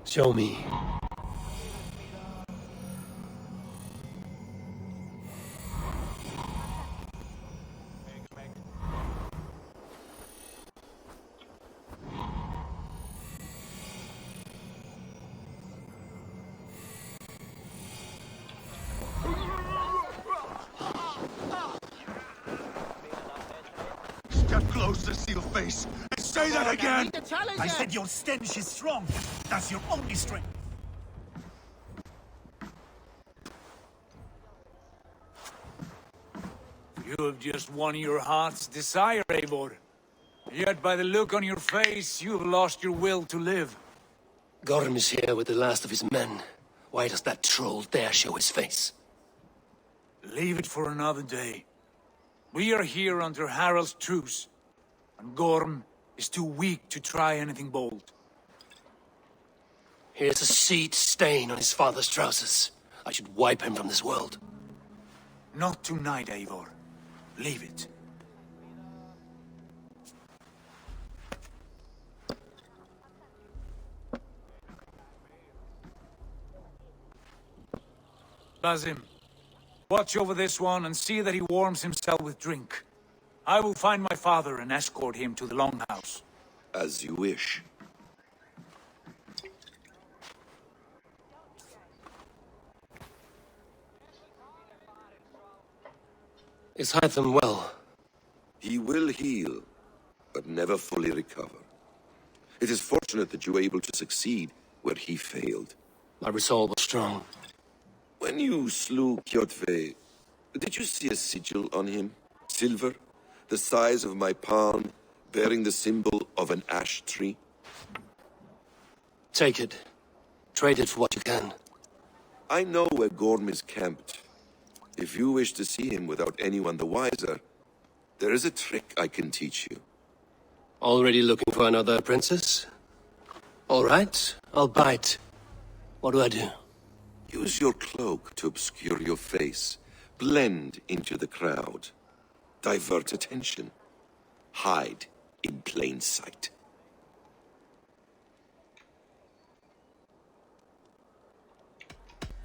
Show me. Step closer, seal face, and say that again! I said your stench is strong. That's your only strength. You have just won your heart's desire, Eivor. Yet by the look on your face, you have lost your will to live. Gorm is here with the last of his men. Why does that troll dare show his face? Leave it for another day. We are here under Harald's truce, and Gorm is too weak to try anything bold. Here's a seed stain on his father's trousers. I should wipe him from this world. Not tonight, Eivor. Leave it. Basim, watch over this one and see that he warms himself with drink. I will find my father and escort him to the Longhouse. As you wish. Is Hytham well? He will heal, but never fully recover. It is fortunate that you were able to succeed where he failed. My resolve was strong. When you slew Kjotve, did you see a sigil on him? Silver, the size of my palm, bearing the symbol of an ash tree? Take it. Trade it for what you can. I know where Gorm is camped. If you wish to see him without anyone the wiser, there is a trick I can teach you. Already looking for another princess? All right, I'll bite. What do I do? Use your cloak to obscure your face. Blend into the crowd. Divert attention. Hide in plain sight.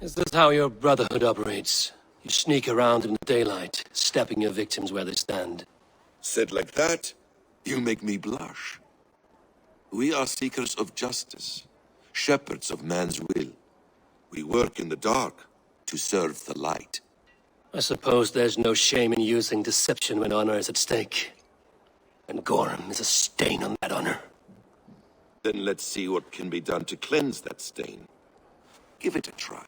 Is this how your brotherhood operates? You sneak around in the daylight, stepping your victims where they stand. Said like that, you make me blush. We are seekers of justice, shepherds of man's will. We work in the dark to serve the light. I suppose there's no shame in using deception when honor is at stake. And Gorm is a stain on that honor. Then let's see what can be done to cleanse that stain. Give it a try.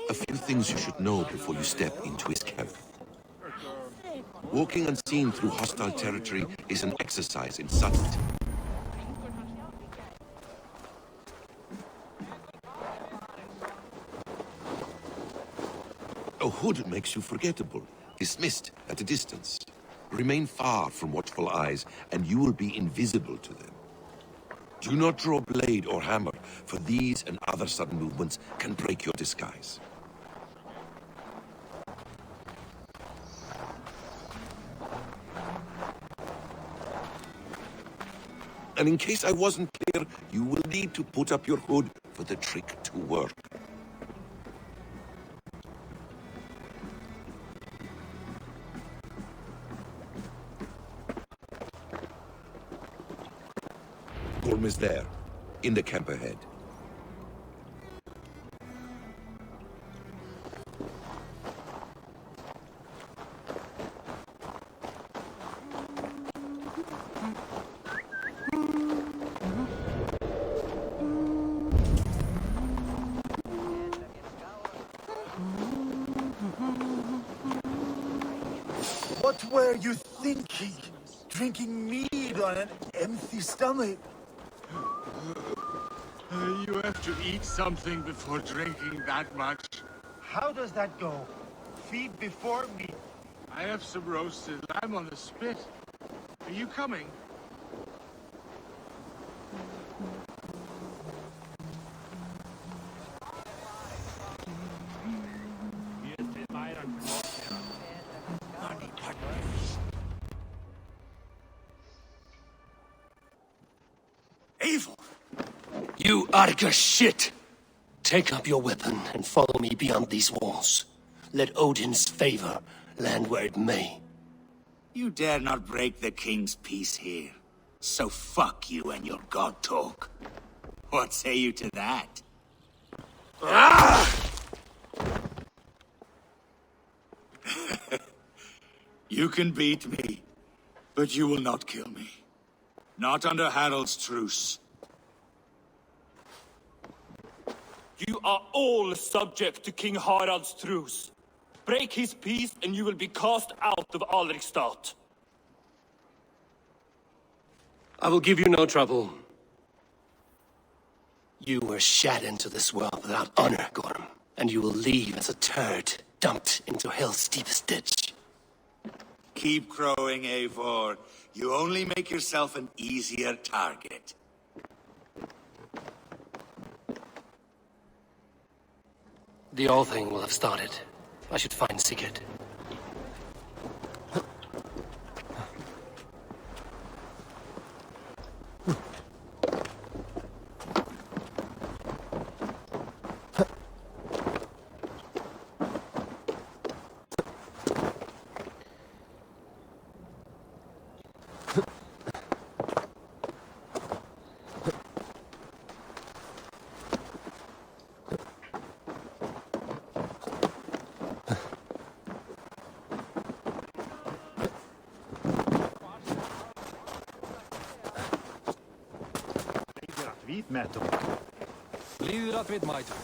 A few things you should know before you step into his camp. Walking unseen through hostile territory is an exercise in subtlety. A hood makes you forgettable, dismissed at a distance. Remain far from watchful eyes, and you will be invisible to them. Do not draw blade or hammer, for these and other sudden movements can break your disguise. And in case I wasn't clear, you will need to put up your hood for the trick to work. Gorm is there, in the camp ahead. What were you thinking? Drinking mead on an empty stomach? You have to eat something before drinking that much. How does that go? Feed before meat. I have some roasted lamb on the spit. Are you coming? You Arga shit! Take up your weapon and follow me beyond these walls. Let Odin's favor land where it may. You dare not break the king's peace here. So fuck you and your god talk. What say you to that? You can beat me, but you will not kill me. Not under Harald's truce. You are all subject to King Harald's truce. Break his peace and you will be cast out of Alrikstad. I will give you no trouble. You were shat into this world without honor, Gorm, and you will leave as a turd dumped into hell's deepest ditch. Keep crowing, Eivor. You only make yourself an easier target. The All Thing will have started. I should find Sigurd. Líður að við mætum.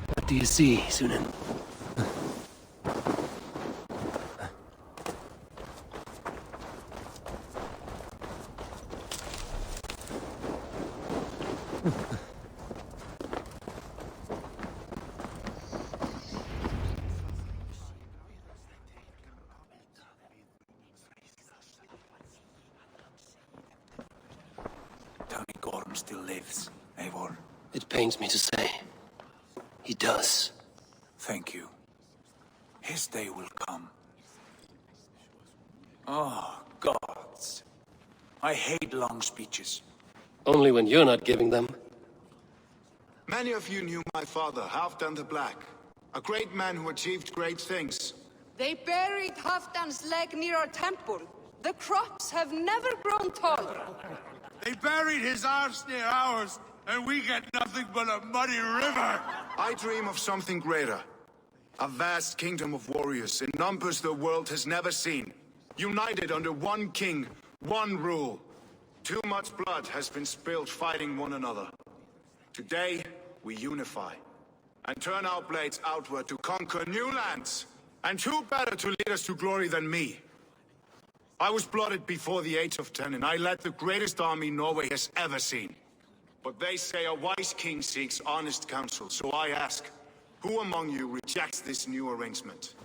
What do you see, Sunan? Tell me Gorm still lives, Eivor. It pains me to say. He does. Thank you. His day will come. Oh, gods. I hate long speeches. Only when you're not giving them. Many of you knew my father, Halfdan the Black. A great man who achieved great things. They buried Halfdan's leg near our temple. The crops have never grown taller. They buried his arse near ours, and we get nothing but a muddy river. I dream of something greater. A vast kingdom of warriors in numbers the world has never seen. United under one king, one rule. Too much blood has been spilled fighting one another. Today, we unify. And turn our blades outward to conquer new lands. And who better to lead us to glory than me? I was blooded before the age of 10, and I led the greatest army Norway has ever seen. But they say a wise king seeks honest counsel, so I ask, who among you rejects this new arrangement?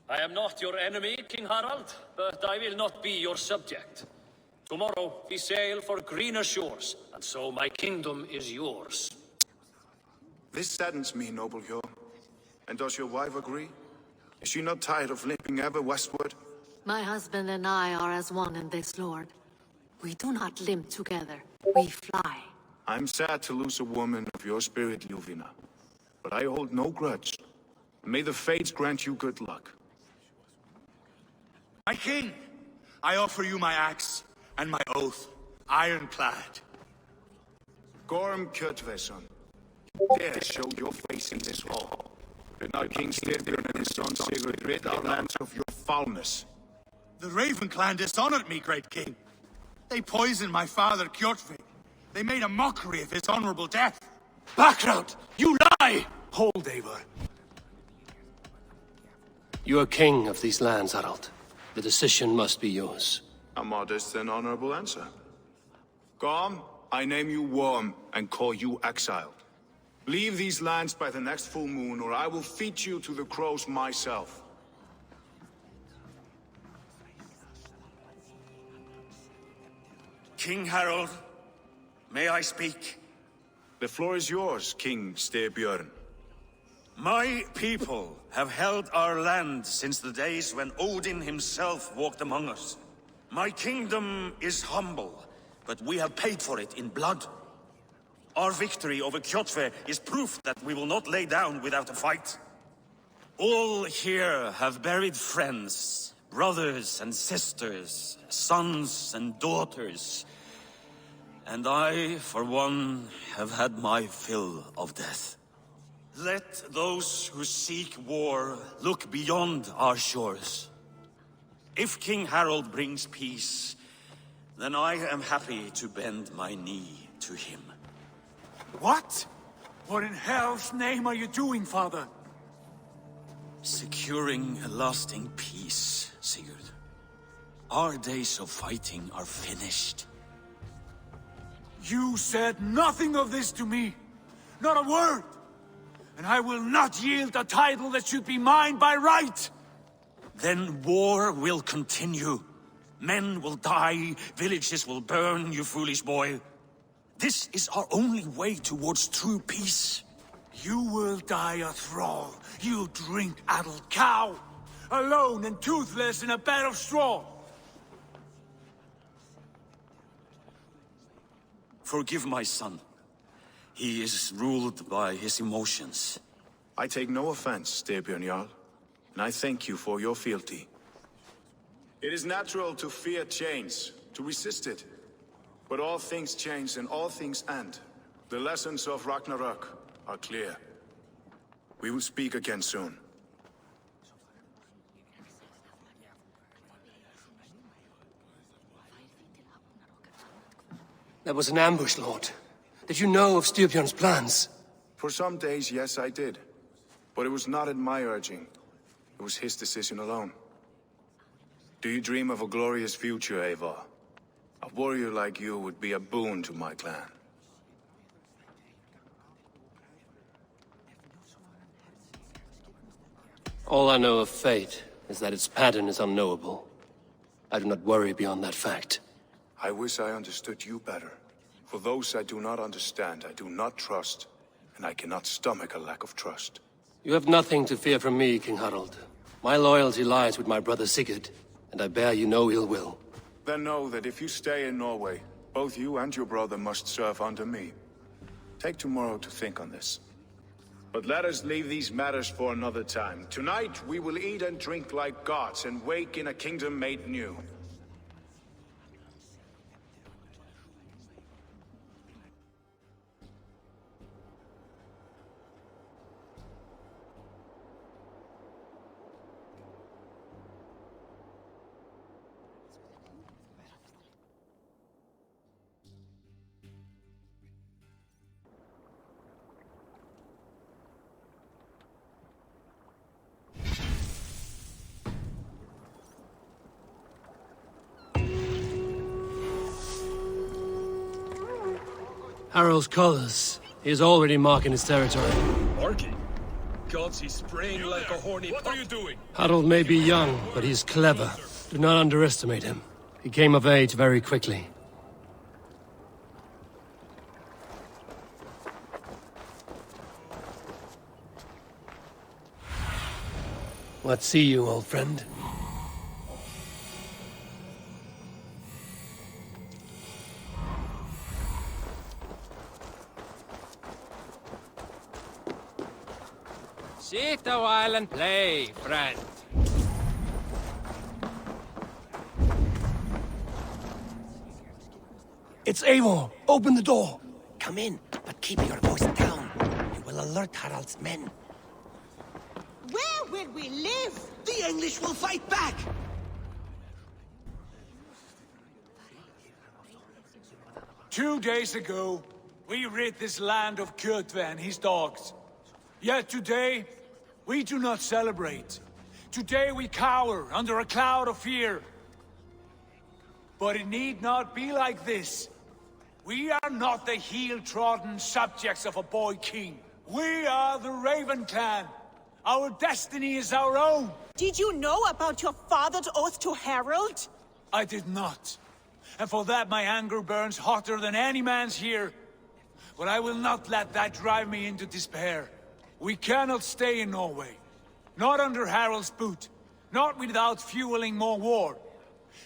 I am not your enemy, King Harald, but I will not be your subject. Tomorrow we sail for greener shores, and so my kingdom is yours. This saddens me, noble Hjörn. And does your wife agree? Is she not tired of limping ever westward? My husband and I are as one in this, Lord. We do not limp together. We fly. I'm sad to lose a woman of your spirit, Ljuvina. But I hold no grudge. May the fates grant you good luck. My king, I offer you my axe and my oath, ironclad. Gorm Kjotveson, dare show your face in this hall. Did not King Styrbjörn and his son Sigurd rid our lands of your foulness? The Raven clan dishonored me, great king. They poisoned my father, Kjotve. They made a mockery of his honorable death. Background! You lie! Hold, Eivor. You are king of these lands, Harald. The decision must be yours. A modest and honorable answer. Gorm, I name you Worm and call you exiled. Leave these lands by the next full moon, or I will feed you to the crows myself. King Harald, may I speak? The floor is yours, King Styrbjörn. My people have held our land since the days when Odin himself walked among us. My kingdom is humble, but we have paid for it in blood. Our victory over Kjotve is proof that we will not lay down without a fight. All here have buried friends, brothers and sisters, sons and daughters. And I, for one, have had my fill of death. Let those who seek war look beyond our shores. If King Harald brings peace, then I am happy to bend my knee to him. What? What in hell's name are you doing, father? Securing a lasting peace, Sigurd. Our days of fighting are finished. You said nothing of this to me. Not a word. And I will not yield a title that should be mine by right. Then war will continue. Men will die, villages will burn, you foolish boy. This is our only way towards true peace. You will die a thrall. You drink-addled cow. Alone and toothless in a bed of straw. Forgive my son. He is ruled by his emotions. I take no offense, Styrbjörn Jarl, and I thank you for your fealty. It is natural to fear change, to resist it. But all things change and all things end. The lessons of Ragnarok are clear. We will speak again soon. That was an ambush, Lord. Did you know of Styrbjörn's plans? For some days, yes, I did. But it was not at my urging. It was his decision alone. Do you dream of a glorious future, Eivor? A warrior like you would be a boon to my clan. All I know of fate is that its pattern is unknowable. I do not worry beyond that fact. I wish I understood you better. For those I do not understand, I do not trust, and I cannot stomach a lack of trust. You have nothing to fear from me, King Harald. My loyalty lies with my brother Sigurd, and I bear you no ill will. Then know that if you stay in Norway, both you and your brother must serve under me. Take tomorrow to think on this. But let us leave these matters for another time. Tonight we will eat and drink like gods and wake in a kingdom made new. Harald's colors. He is already marking his territory. Marking? Gods, he's spraying like a horny What pup. are you doing? Harald may be young, but he's clever. Do not underestimate him. He came of age very quickly. What see you, old friend? Sit a while and play, friend. It's Eivor! Open the door! Come in, but keep your voice down. You will alert Harald's men. Where will we live? The English will fight back! 2 days ago, we rid this land of Kjotve and his dogs. Yet today, we do not celebrate. Today we cower under a cloud of fear. But it need not be like this. We are not the heel-trodden subjects of a boy king. We are the Raven Clan. Our destiny is our own. Did you know about your father's oath to Harold? I did not. And for that my anger burns hotter than any man's here. But I will not let that drive me into despair. We cannot stay in Norway. Not under Harald's boot. Not without fueling more war.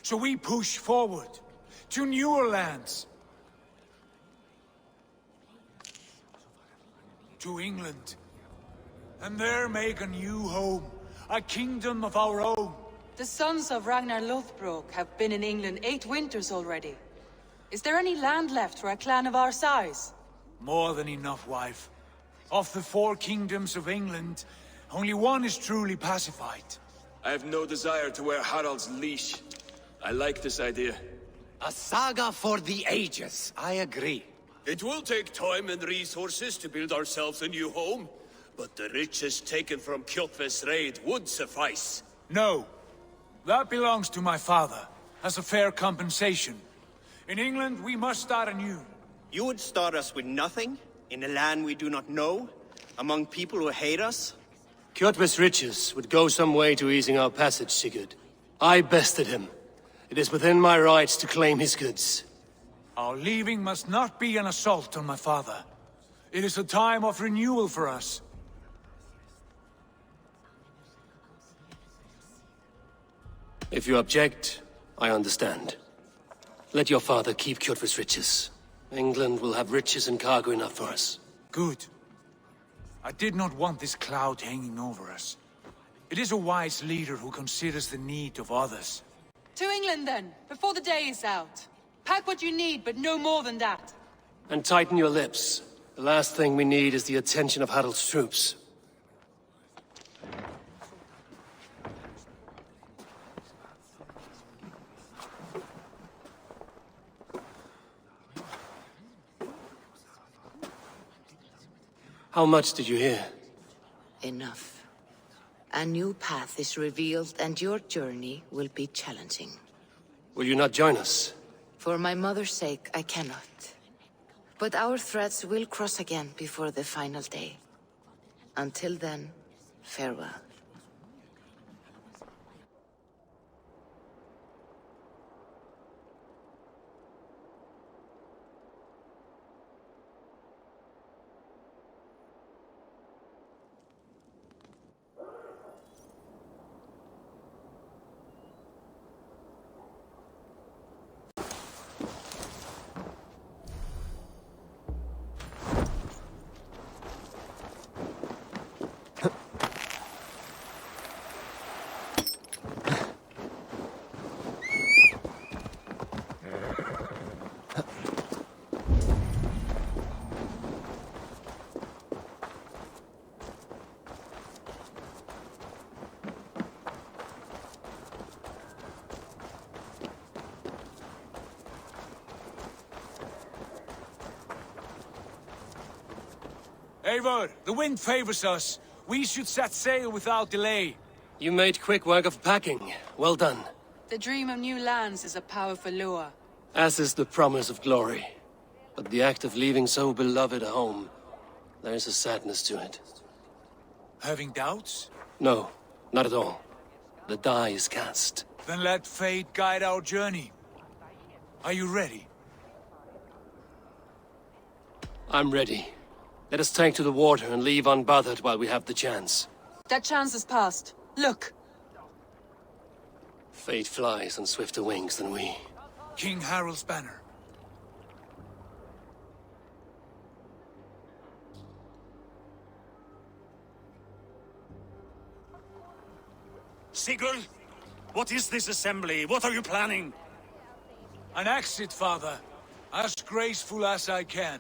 So we push forward. To newer lands. To England. And there make a new home. A kingdom of our own. The sons of Ragnar Lothbrok have been in England 8 winters already. Is there any land left for a clan of our size? More than enough, wife. Of the 4 kingdoms of England, only one is truly pacified. I have no desire to wear Harald's leash. I like this idea. A saga for the ages, I agree. It will take time and resources to build ourselves a new home, but the riches taken from Kjotve's raid would suffice. No. That belongs to my father, as a fair compensation. In England, we must start anew. You would start us with nothing? In a land we do not know? Among people who hate us? Kjotve's riches would go some way to easing our passage, Sigurd. I bested him. It is within my rights to claim his goods. Our leaving must not be an assault on my father. It is a time of renewal for us. If you object, I understand. Let your father keep Kjotve's riches. England will have riches and cargo enough for us. Good. I did not want this cloud hanging over us. It is a wise leader who considers the need of others. To England then, before the day is out. Pack what you need, but no more than that. And tighten your lips. The last thing we need is the attention of Harald's troops. How much did you hear? Enough. A new path is revealed and your journey will be challenging. Will you not join us? For my mother's sake, I cannot. But our threads will cross again before the final day. Until then, farewell. Eivor, the wind favors us. We should set sail without delay. You made quick work of packing. Well done. The dream of new lands is a powerful lure. As is the promise of glory. But the act of leaving so beloved a home, there is a sadness to it. Having doubts? No, not at all. The die is cast. Then let fate guide our journey. Are you ready? I'm ready. Let us take to the water and leave unbothered while we have the chance. That chance is past. Look! Fate flies on swifter wings than we. King Harald's banner. Sigurd, what is this assembly? What are you planning? An exit, father. As graceful as I can.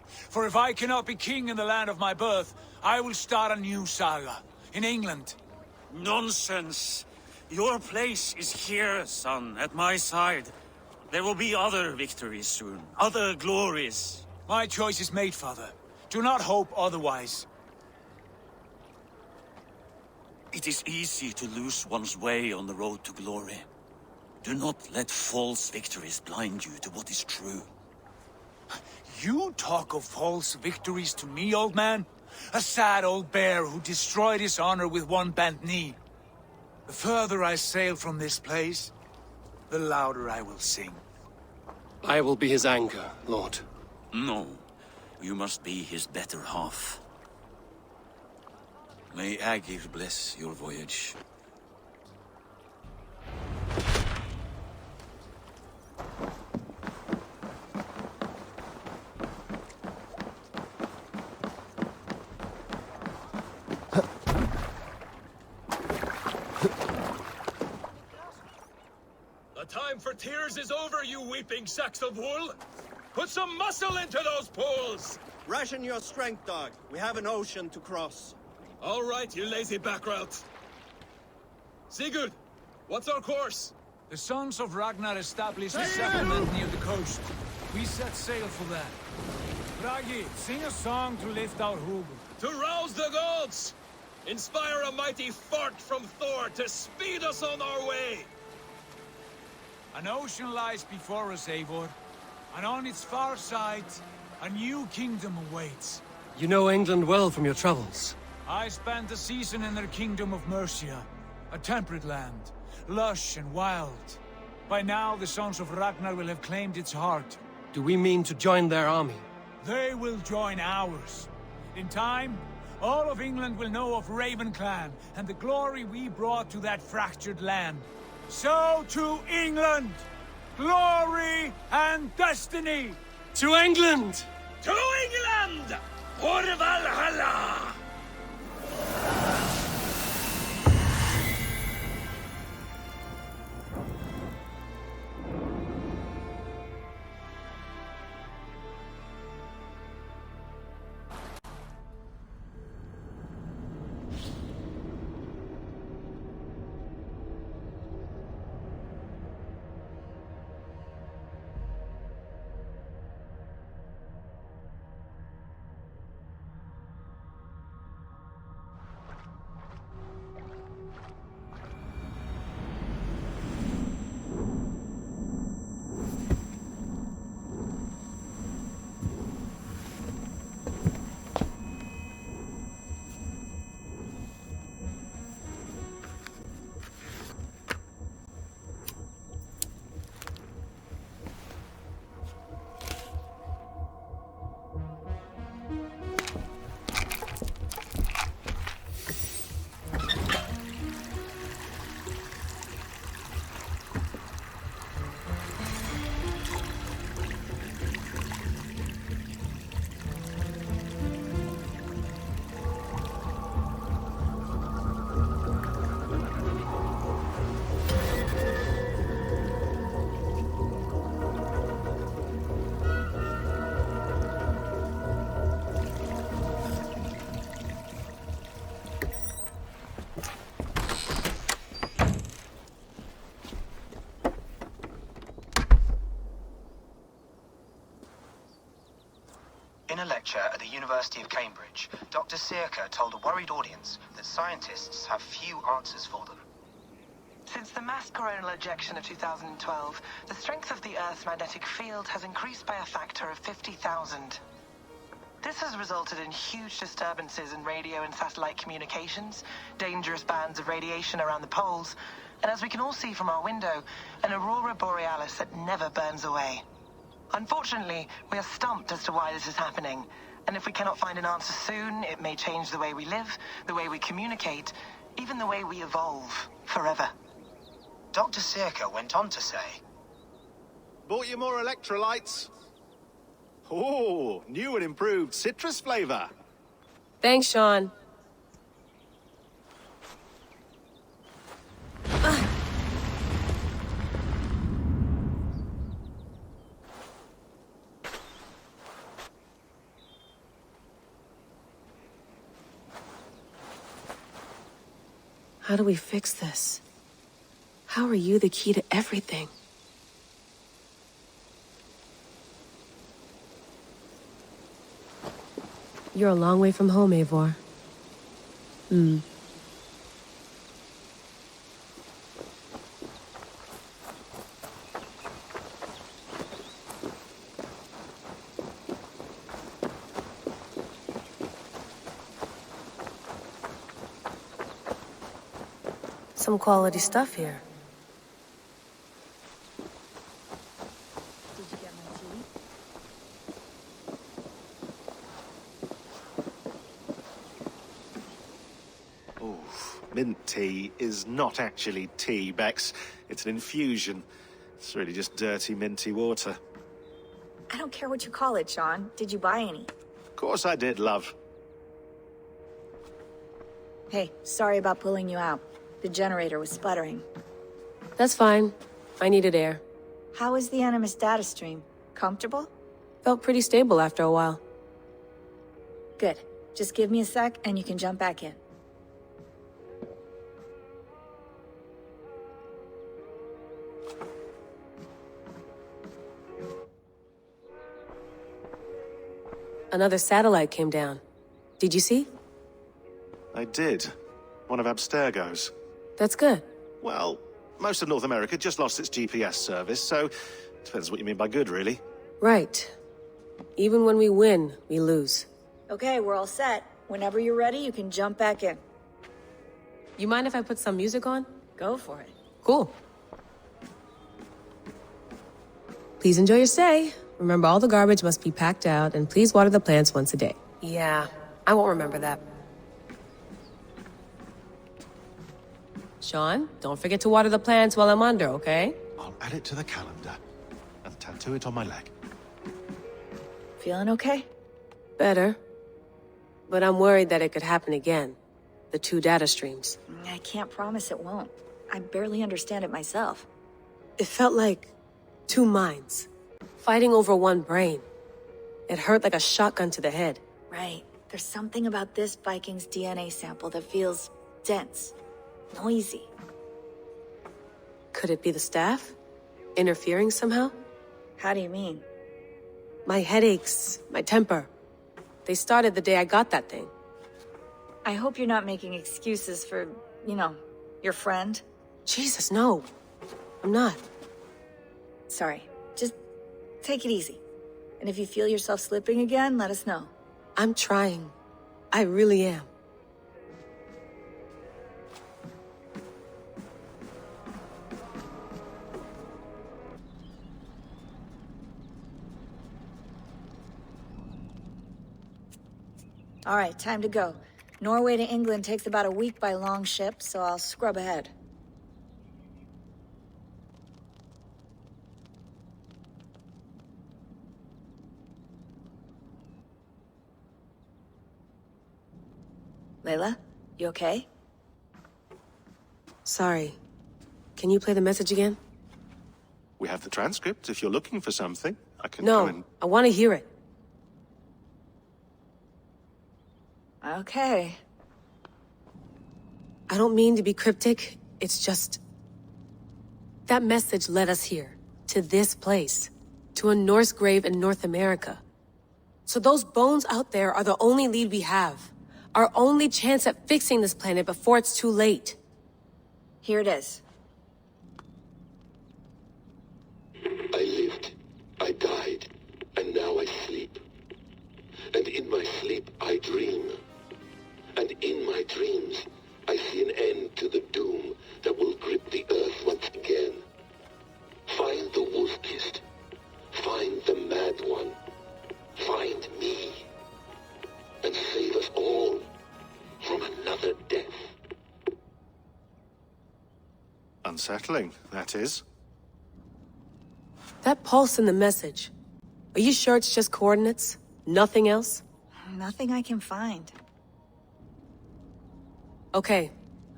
For if I cannot be king in the land of my birth, I will start a new saga. In England. Nonsense. Your place is here, son, at my side. There will be other victories soon. Other glories. My choice is made, father. Do not hope otherwise. It is easy to lose one's way on the road to glory. Do not let false victories blind you to what is true. You talk of false victories to me, old man? A sad old bear who destroyed his honor with one bent knee. The further I sail from this place, the louder I will sing. I will be his anchor, Lord. No, you must be his better half. May Agir bless your voyage. The time for tears is over, you weeping sacks of wool! Put some muscle into those poles! Ration your strength, dog. We have an ocean to cross. All right, you lazy backrout. Sigurd, what's our course? The sons of Ragnar established a settlement near the coast. We set sail for that. Bragi, sing a song to lift our hoob. To rouse the gods! Inspire a mighty fart from Thor to speed us on our way! An ocean lies before us, Eivor. And on its far side, a new kingdom awaits. You know England well from your travels. I spent a season in their kingdom of Mercia, a temperate land, lush and wild. By now, the sons of Ragnar will have claimed its heart. Do we mean to join their army? They will join ours. In time, all of England will know of Raven Clan and the glory we brought to that fractured land. So to England! Glory and destiny! To England! To England! For Valhalla! In a lecture at the University of Cambridge, Dr. Sirka told a worried audience that scientists have few answers for them. Since the mass coronal ejection of 2012, the strength of the Earth's magnetic field has increased by a factor of 50,000. This has resulted in huge disturbances in radio and satellite communications, dangerous bands of radiation around the poles, and as we can all see from our window, an aurora borealis that never burns away. Unfortunately, we are stumped as to why this is happening, and if we cannot find an answer soon, it may change the way we live, the way we communicate, even the way we evolve, forever. Dr. Sirka went on to say, Bought you more electrolytes? Oh, new and improved citrus flavor. Thanks, Sean. How do we fix this? How are you the key to everything? You're a long way from home, Eivor. Some quality stuff here. Did you get my tea? Mint tea is not actually tea, Bex. It's an infusion. It's really just dirty, minty water. I don't care what you call it, Sean. Did you buy any? Of course I did, love. Hey, sorry about pulling you out. The generator was sputtering. That's fine. I needed air. How is the Animus data stream? Comfortable? Felt pretty stable after a while. Good. Just give me a sec and you can jump back in. Another satellite came down. Did you see? I did. One of Abstergo's. That's good. Well, most of North America just lost its GPS service, so depends what you mean by good, really. Right. Even when we win, we lose. Okay, we're all set. Whenever you're ready, you can jump back in. You mind if I put some music on? Go for it. Cool. Please enjoy your stay. Remember, all the garbage must be packed out, and please water the plants once a day. Yeah, I won't remember that. Sean, don't forget to water the plants while I'm under, okay? I'll add it to the calendar and tattoo it on my leg. Feeling okay? Better. But I'm worried that it could happen again. The two data streams. I can't promise it won't. I barely understand it myself. It felt like two minds, fighting over one brain. It hurt like a shotgun to the head. Right. There's something about this Viking's DNA sample that feels dense, noisy. Could it be the staff? Interfering somehow? How do you mean? My headaches, my temper. They started the day I got that thing. I hope you're not making excuses for, you know, your friend. Jesus, no. I'm not. Sorry. Just take it easy. And if you feel yourself slipping again, let us know. I'm trying. I really am. All right, time to go. Norway to England takes about a week by long ship, so I'll scrub ahead. Layla, you okay? Sorry. Can you play the message again? We have the transcript if you're looking for something. I can No, go and... I want to hear it. Okay. I don't mean to be cryptic. It's just... that message led us here. To this place. To a Norse grave in North America. So those bones out there are the only lead we have. Our only chance at fixing this planet before it's too late. Here it is. I lived, I died, and now I sleep. And in my sleep I dream. And in my dreams I see an end to the doom that will grip the earth once again. Find the wolf-kissed. Find the mad one. Find me. And save us all from another death. Unsettling, that is. That pulse in the message. Are you sure it's just coordinates? Nothing else? Nothing I can find. Okay,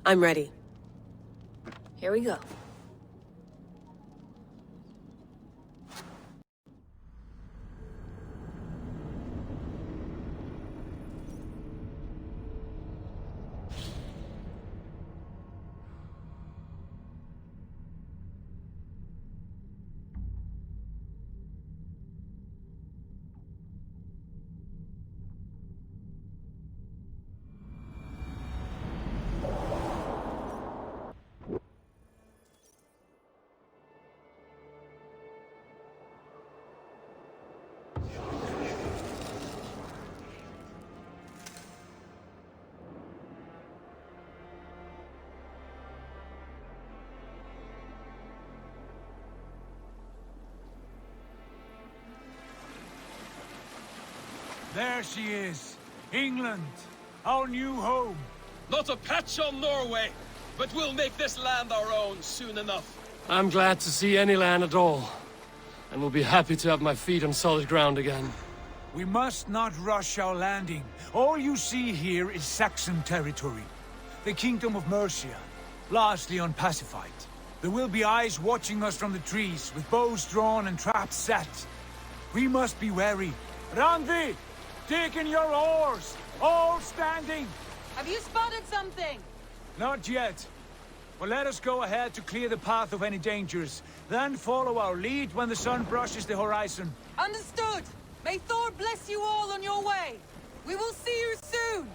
I'm ready. Here we go. There she is. England, our new home. Not a patch on Norway, but we'll make this land our own soon enough. I'm glad to see any land at all, and will be happy to have my feet on solid ground again. We must not rush our landing. All you see here is Saxon territory. The Kingdom of Mercia, largely unpacified. There will be eyes watching us from the trees, with bows drawn and traps set. We must be wary. Randvi, dig in your oars! All standing! Have you spotted something? Not yet. But let us go ahead to clear the path of any dangers. Then follow our lead when the sun brushes the horizon. Understood! May Thor bless you all on your way! We will see you soon!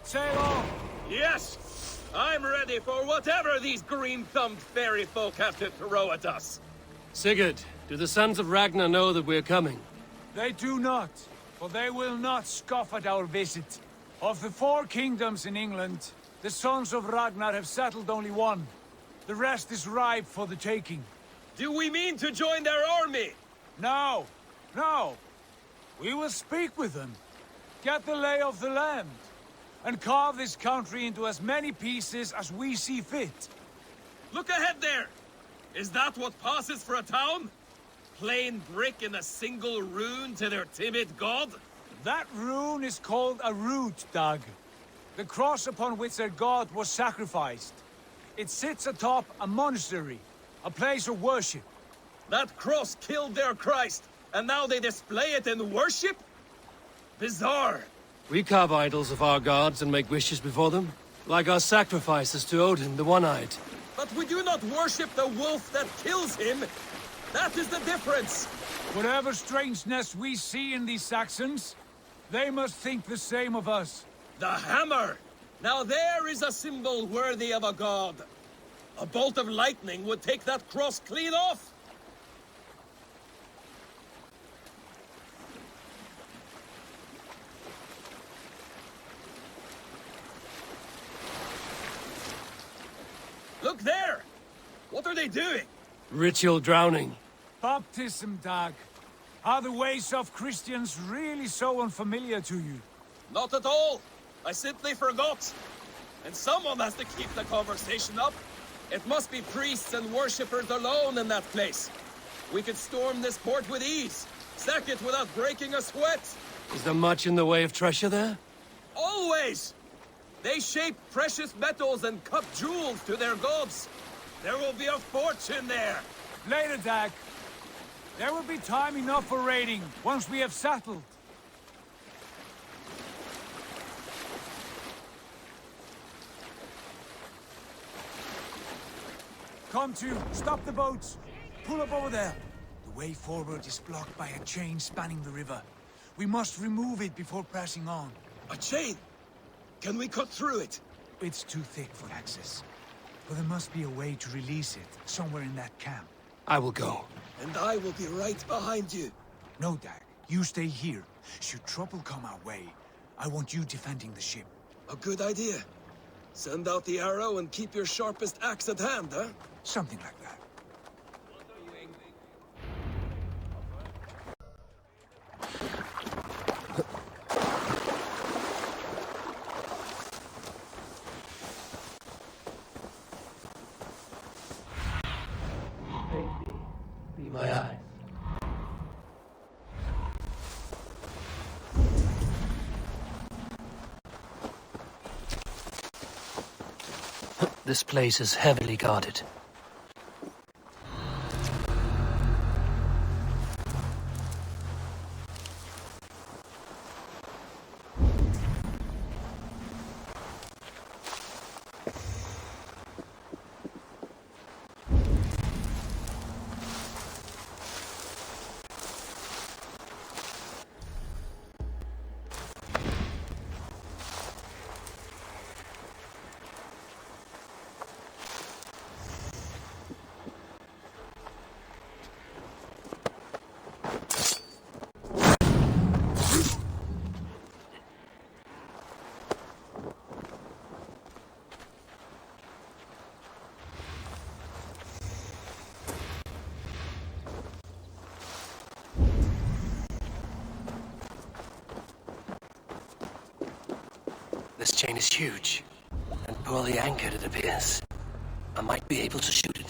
Sail on! Yes! I'm ready for whatever these green-thumbed fairy folk have to throw at us. Sigurd, do the sons of Ragnar know that we're coming? They do not, for they will not scoff at our visit. Of the 4 kingdoms in England, the sons of Ragnar have settled only one. The rest is ripe for the taking. Do we mean to join their army? No, no. We will speak with them, get the lay of the land, and carve this country into as many pieces as we see fit. Look ahead there! Is that what passes for a town? Plain brick in a single rune to their timid god? That rune is called a root, Dag. The cross upon which their god was sacrificed. It sits atop a monastery, a place of worship. That cross killed their Christ, and now they display it in worship? Bizarre. We carve idols of our gods and make wishes before them, like our sacrifices to Odin, the One-Eyed. But we do not worship the wolf that kills him. That is the difference. Whatever strangeness we see in these Saxons, they must think the same of us. The hammer! Now there is a symbol worthy of a god. A bolt of lightning would take that cross clean off. Look there! What are they doing? Ritual drowning. Baptism, Dag. Are the ways of Christians really so unfamiliar to you? Not at all. I simply forgot. And someone has to keep the conversation up. It must be priests and worshippers alone in that place. We could storm this port with ease. Sack it without breaking a sweat. Is there much in the way of treasure there? Always! They shape precious metals and cut jewels to their gods. There will be a fortune there. Later, Dag. There will be time enough for raiding, once we have settled. Come to, stop the boats. Pull up over there. The way forward is blocked by a chain spanning the river. We must remove it before pressing on. A chain? Can we cut through it? It's too thick for access. But there must be a way to release it, somewhere in that camp. I will go. And I will be right behind you. No, Dag. You stay here. Should trouble come our way, I want you defending the ship. A good idea. Send out the arrow and keep your sharpest axe at hand, huh? Something like that. Be my eye. This place is heavily guarded. This chain is huge, and poorly anchored it appears. I might be able to shoot it.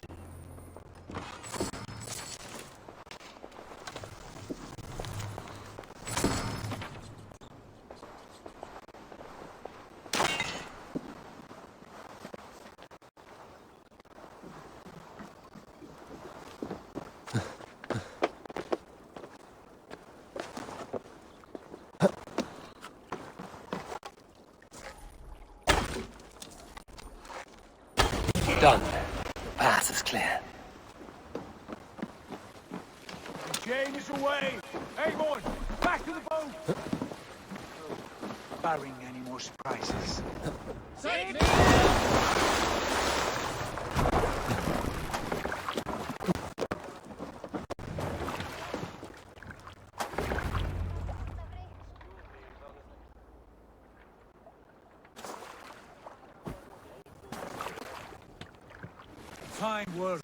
Done. The path is clear. The chain is away! Hey, boy! Back to the boat! Barring any more surprises. Save me! Fine work.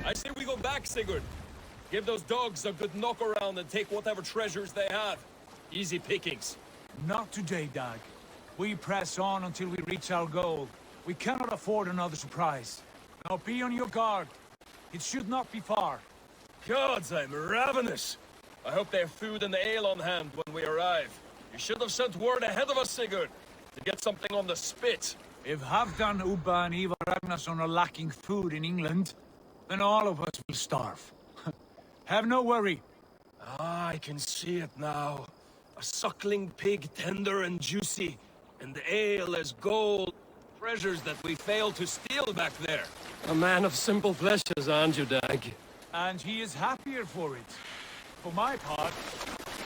I say we go back, Sigurd. Give those dogs a good knock around and take whatever treasures they have. Easy pickings. Not today, Dag. We press on until we reach our goal. We cannot afford another surprise. Now be on your guard. It should not be far. Gods, I'm ravenous. I hope they have food and ale on hand when we arrive. You should have sent word ahead of us, Sigurd, to get something on the spit. If Halfdan, Ubba and Ivar Ragnarsson are lacking food in England, then all of us will starve. Have no worry. Ah, I can see it now. A suckling pig, tender and juicy, and the ale as gold. Treasures that we failed to steal back there. A man of simple pleasures, aren't you, Dag? And he is happier for it. For my part,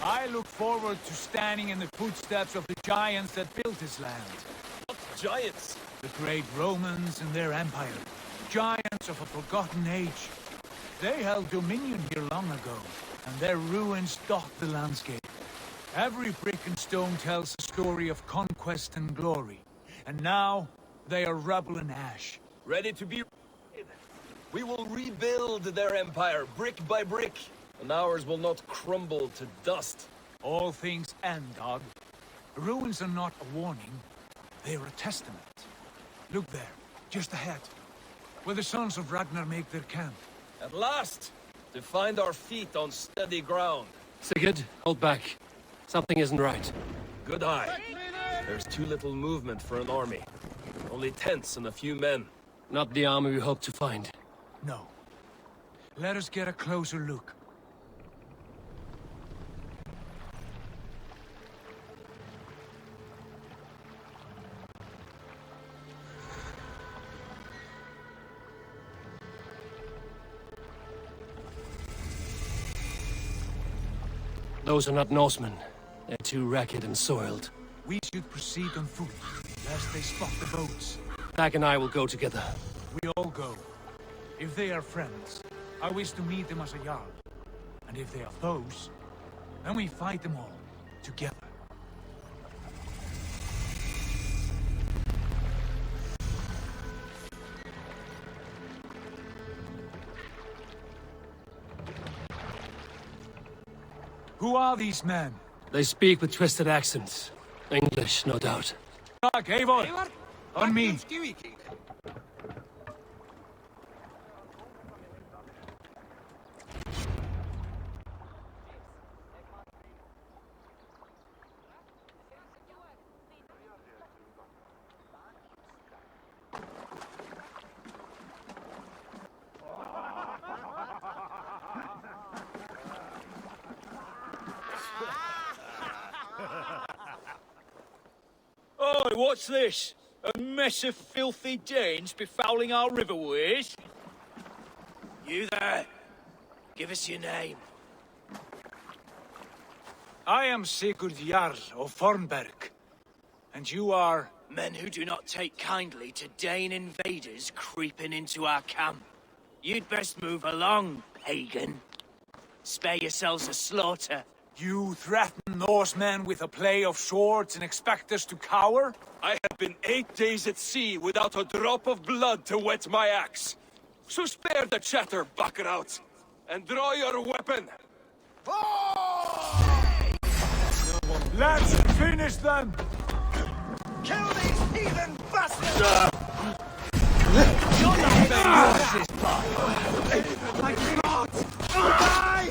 I look forward to standing in the footsteps of the giants that built this land. What giants? The great Romans and their empire. Giants of a forgotten age. They held dominion here long ago, and their ruins dot the landscape. Every brick and stone tells a story of conquest and glory. And now, they are rubble and ash. Ready to be... We will rebuild their empire, brick by brick, and ours will not crumble to dust. All things end, Dog. Ruins are not a warning, they are a testament. Look there, just ahead, where the sons of Ragnar make their camp. At last! To find our feet on steady ground. Sigurd, hold back. Something isn't right. Good eye. There's too little movement for an army. Only tents and a few men. Not the army we hoped to find. No. Let us get a closer look. Those are not Norsemen. They're too ragged and soiled. We should proceed on foot, lest they spot the boats. Dag and I will go together. We all go. If they are friends, I wish to meet them as a Jarl. And if they are foes, then we fight them all, together. Who are these men? They speak with twisted accents. English, no doubt. Eivor! On me! Oh, what's this? A mess of filthy Danes befouling our riverways? You there! Give us your name. I am Sigurd Jarl of Fornberg. And you are... Men who do not take kindly to Dane invaders creeping into our camp. You'd best move along, pagan. Spare yourselves a slaughter. You threaten Norsemen with a play of swords and expect us to cower? I have been 8 days at sea without a drop of blood to wet my axe. So spare the chatter, Baccarat, and draw your weapon. Let's finish them! Kill these heathen bastards! You're not better yours, sister! I cannot! Die!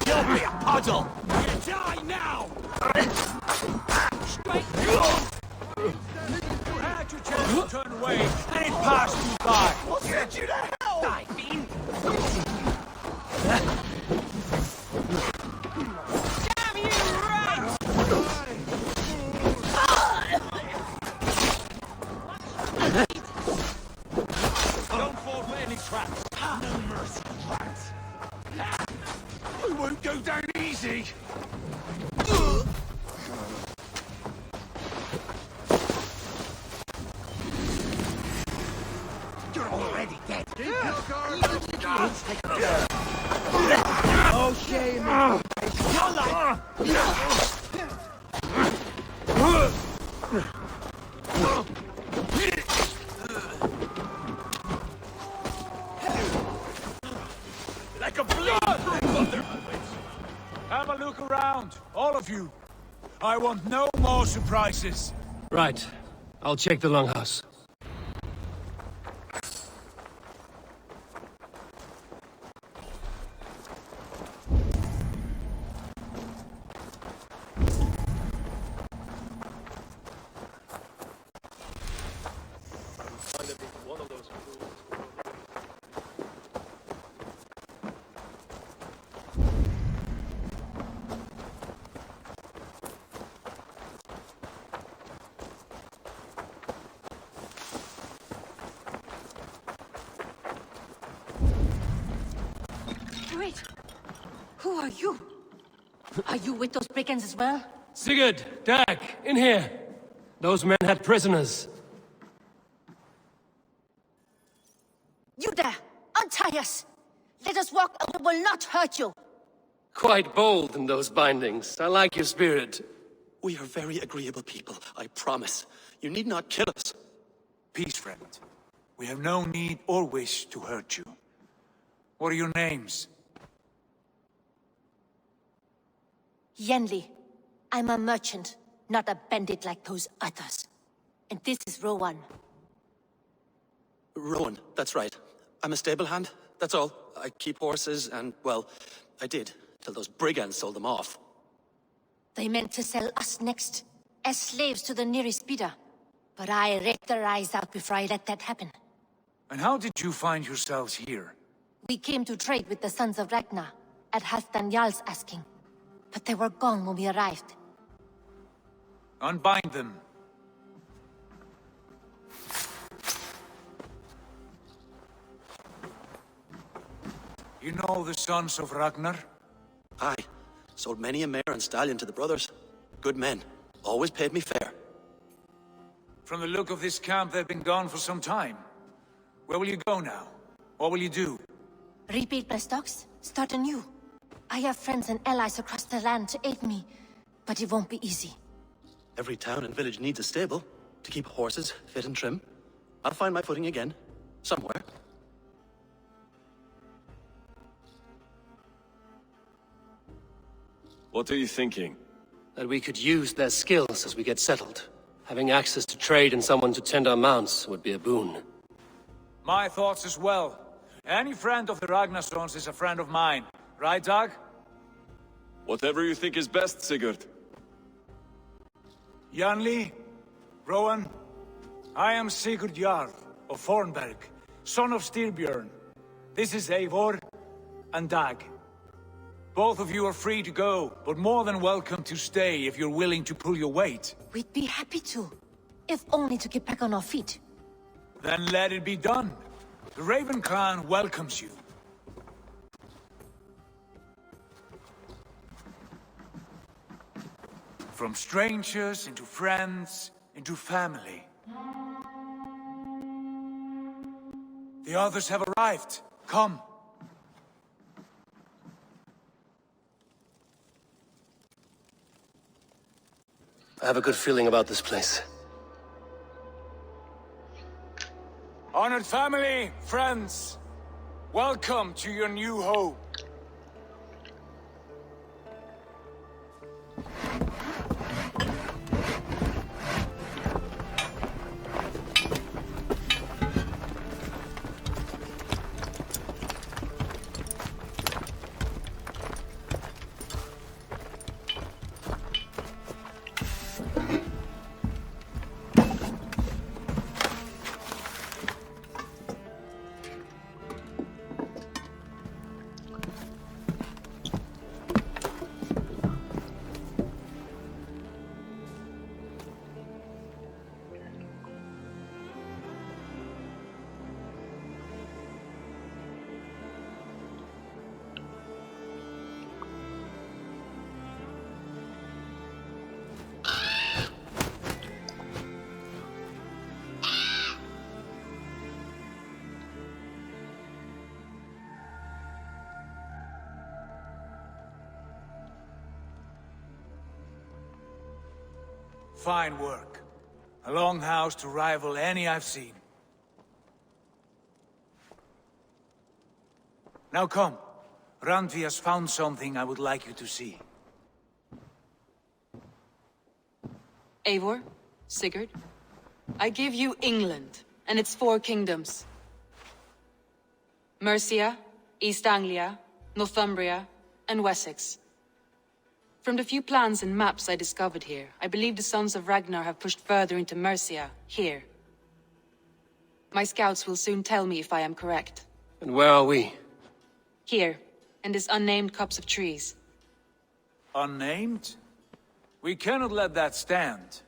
You'll be a puddle! You die now! Straight yours! You had your chance to turn away, and it passed you by! I'll send you to hell! Die, fiend! Damn you, rats! Don't fall for any traps! No mercy, rats! I won't go down easy! You're already dead! Oh, shame. Like a bleed! Have a look around, all of you. I want no more surprises. Right. I'll check the longhouse. Wait. Who are you? Are you with those brigands as well? Sigurd! Dag! In here! Those men had prisoners. You there! Untie us! Let us walk and we will not hurt you! Quite bold in those bindings. I like your spirit. We are very agreeable people, I promise. You need not kill us. Peace, friend. We have no need or wish to hurt you. What are your names? Yenli. I'm a merchant, not a bandit like those others. And this is Rowan. Rowan, that's right. I'm a stable hand, that's all. I keep horses and, well, I did, till those brigands sold them off. They meant to sell us next, as slaves to the nearest bidder. But I raked their eyes out before I let that happen. And how did you find yourselves here? We came to trade with the sons of Ragnar, at Halfdan Jarl's asking. But they were gone when we arrived. Unbind them. You know the sons of Ragnar? Aye. Sold many a mare and stallion to the brothers. Good men. Always paid me fair. From the look of this camp, they've been gone for some time. Where will you go now? What will you do? Rebuild my stocks, start anew. I have friends and allies across the land to aid me, but it won't be easy. Every town and village needs a stable to keep horses fit and trim. I'll find my footing again, somewhere. What are you thinking? That we could use their skills as we get settled. Having access to trade and someone to tend our mounts would be a boon. My thoughts as well. Any friend of the Ragnarsons is a friend of mine. Right, Dag? Whatever you think is best, Sigurd. Janli, Rowan, I am Sigurd Jarl of Fornberg, son of Styrbjörn. This is Eivor and Dag. Both of you are free to go, but more than welcome to stay if you're willing to pull your weight. We'd be happy to, if only to get back on our feet. Then let it be done. The Raven Clan welcomes you. From strangers into friends, into family. The others have arrived. Come. I have a good feeling about this place. Honored family, friends, welcome to your new home. Fine work. A longhouse to rival any I've seen. Now come. Randvi has found something I would like you to see. Eivor, Sigurd, I give you England and its 4 kingdoms. Mercia, East Anglia, Northumbria, and Wessex. From the few plans and maps I discovered here, I believe the Sons of Ragnar have pushed further into Mercia, here. My scouts will soon tell me if I am correct. And where are we? Here, in this unnamed copse of trees. Unnamed? We cannot let that stand.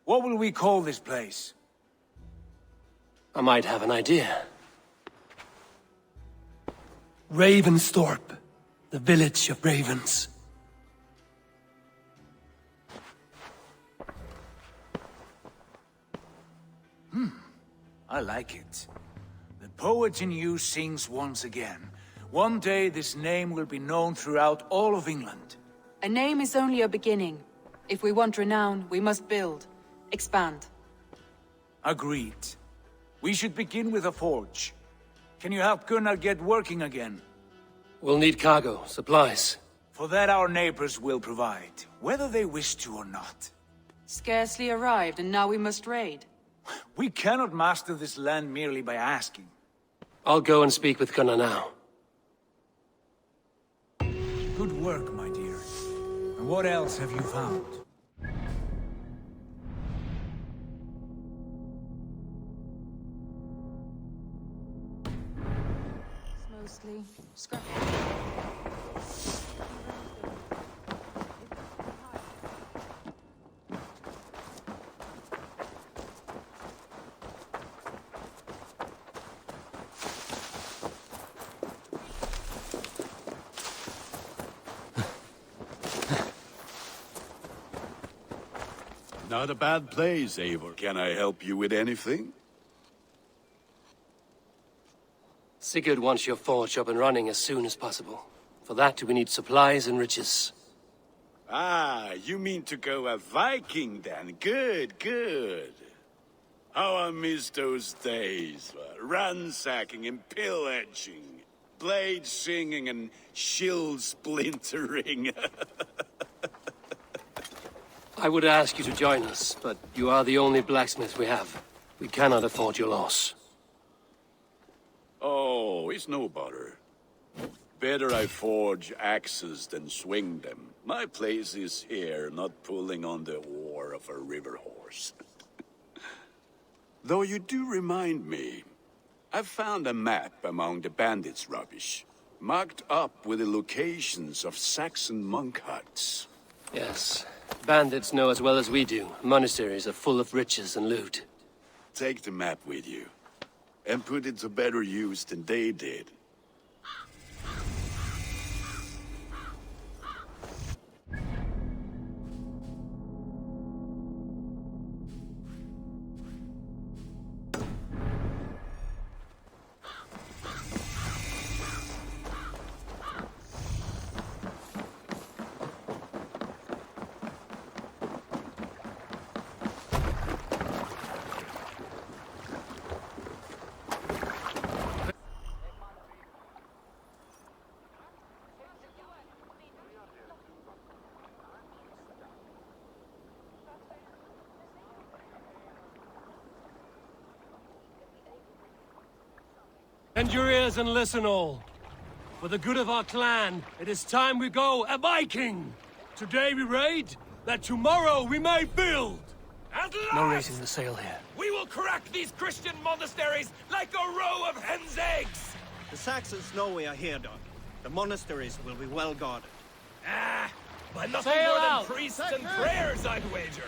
What will we call this place? I might have an idea. Ravensthorpe, the village of ravens. I like it. The poet in you sings once again. One day this name will be known throughout all of England. A name is only a beginning. If we want renown, we must build, expand. Agreed. We should begin with a forge. Can you help Gunnar get working again? We'll need cargo, supplies. For that our neighbors will provide, whether they wish to or not. Scarcely arrived, and now we must raid. We cannot master this land merely by asking. I'll go and speak with Gunnar now. Good work, my dear. And what else have you found? Mostly scrap. Not a bad place, Eivor. Can I help you with anything? Sigurd wants your forge up and running as soon as possible. For that, we need supplies and riches. Ah, you mean to go a Viking then? Good, good. How I miss those days. Ransacking and pillaging. Blade singing and shield splintering. I would ask you to join us, but you are the only blacksmith we have. We cannot afford your loss. Oh, it's no bother. Better I forge axes than swing them. My place is here, not pulling on the oar of a river horse. Though you do remind me, I found a map among the bandits' rubbish, marked up with the locations of Saxon monk huts. Yes. Bandits know as well as we do. Monasteries are full of riches and loot. Take the map with you, and put it to better use than they did. Bend your ears and listen all. For the good of our clan, it is time we go a Viking! Today we raid, that tomorrow we may build! At last! No raising the sail here. We will crack these Christian monasteries like a row of hen's eggs! The Saxons know we are here, Doc. The monasteries will be well guarded. Ah, by nothing Sail more than out! priests and prayers, I'd wager.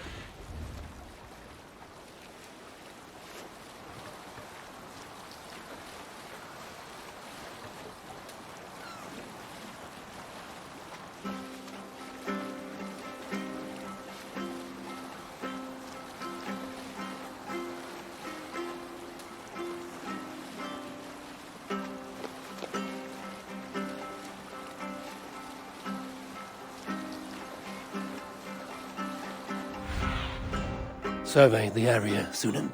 survey the area, Sunan.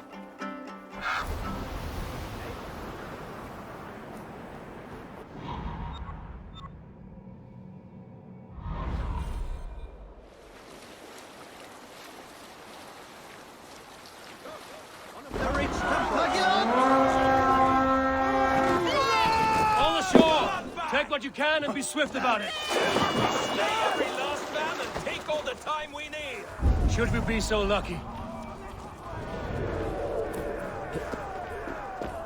On the shore! Take what you can and be swift about it. Slay every last man and take all the time we need. Should we be so lucky?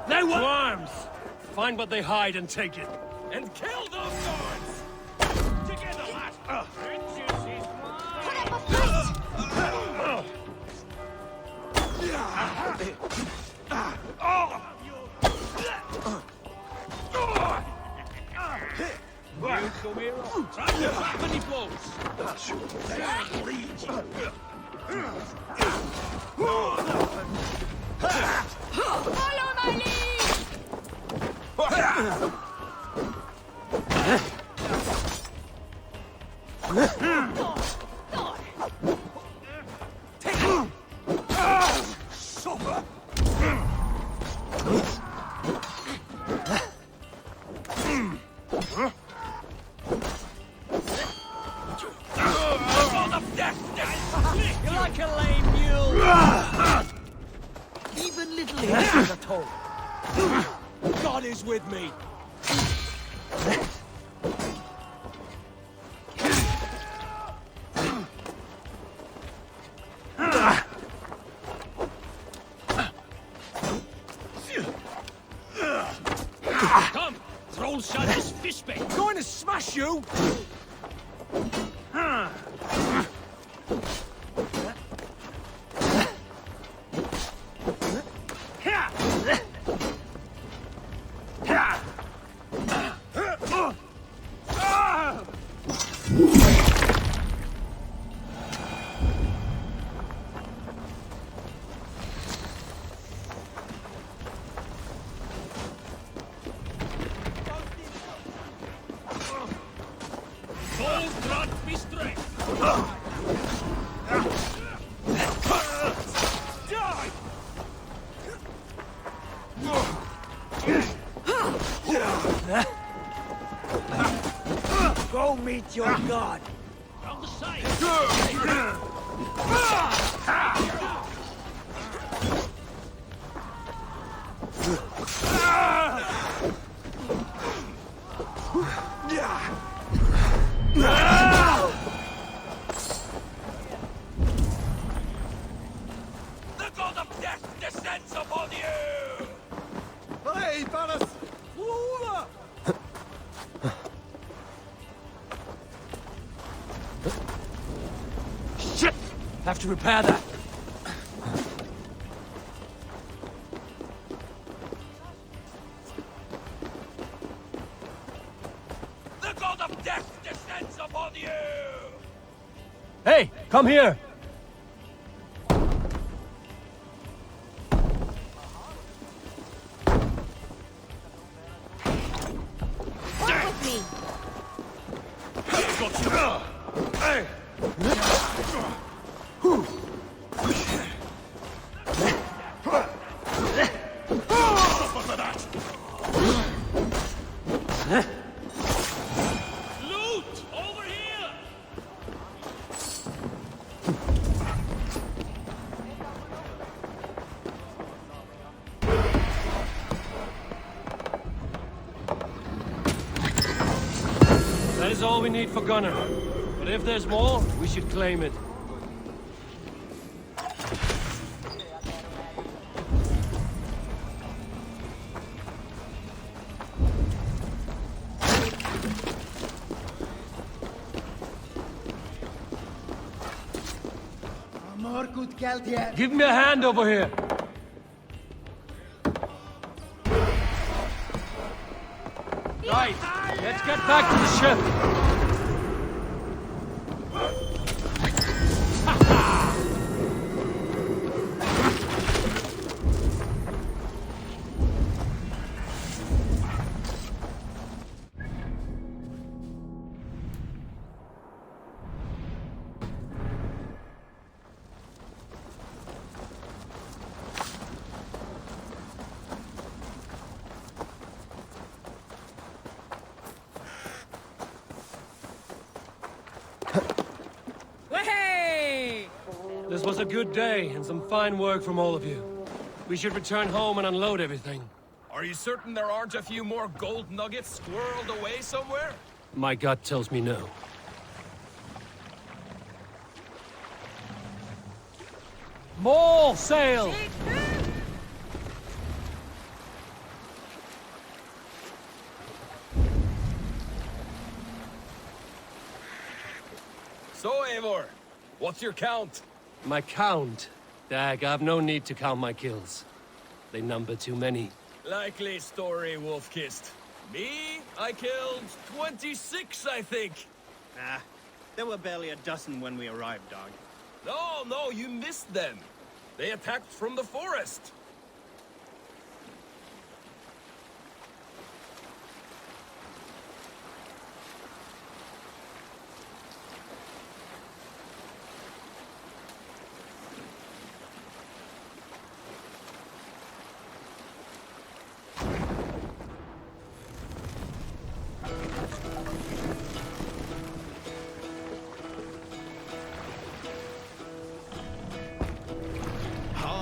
They were arms! Find what they hide and take it. And kill those guards! Together, lads! Put up a fight! You come here, try to back when he blows. Follow my lead! You're like a lame mule. Even little hints at all. God is with me. Come! Troll shot his fish bait! I'm going to smash you! Go meet your god. From the side! The god of death descends upon you! Hey, Paris! Shit! Have to repair that. The god of death descends upon you! Hey, come here! Walk with me! Loot! Over here! That is all we need for Gunner. But if there's more, we should claim it. More good geld here. Give me a hand over here. Right, let's get back to the ship. was a good day and some fine work from all of you. We should return home and unload everything. Are you certain there aren't a few more gold nuggets squirreled away somewhere? My gut tells me no. More sail! So, Eivor, what's your count? My count? Dag, I've no need to count my kills. They number too many. Likely story, Wolfkist. Me? I killed 26, I think. Ah, there were barely a dozen when we arrived, dog. No, you missed them. They attacked from the forest.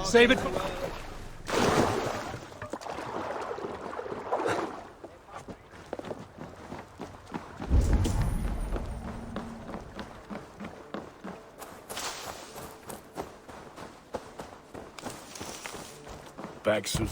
Save it. Back soon.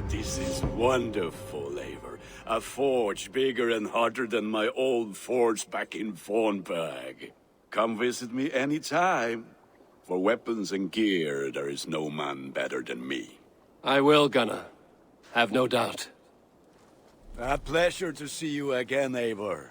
This is wonderful, Eivor. A forge bigger and hotter than my old forge back in Vornberg. Come visit me anytime. For weapons and gear, there is no man better than me. I will, Gunnar. Have no doubt. A pleasure to see you again, Eivor.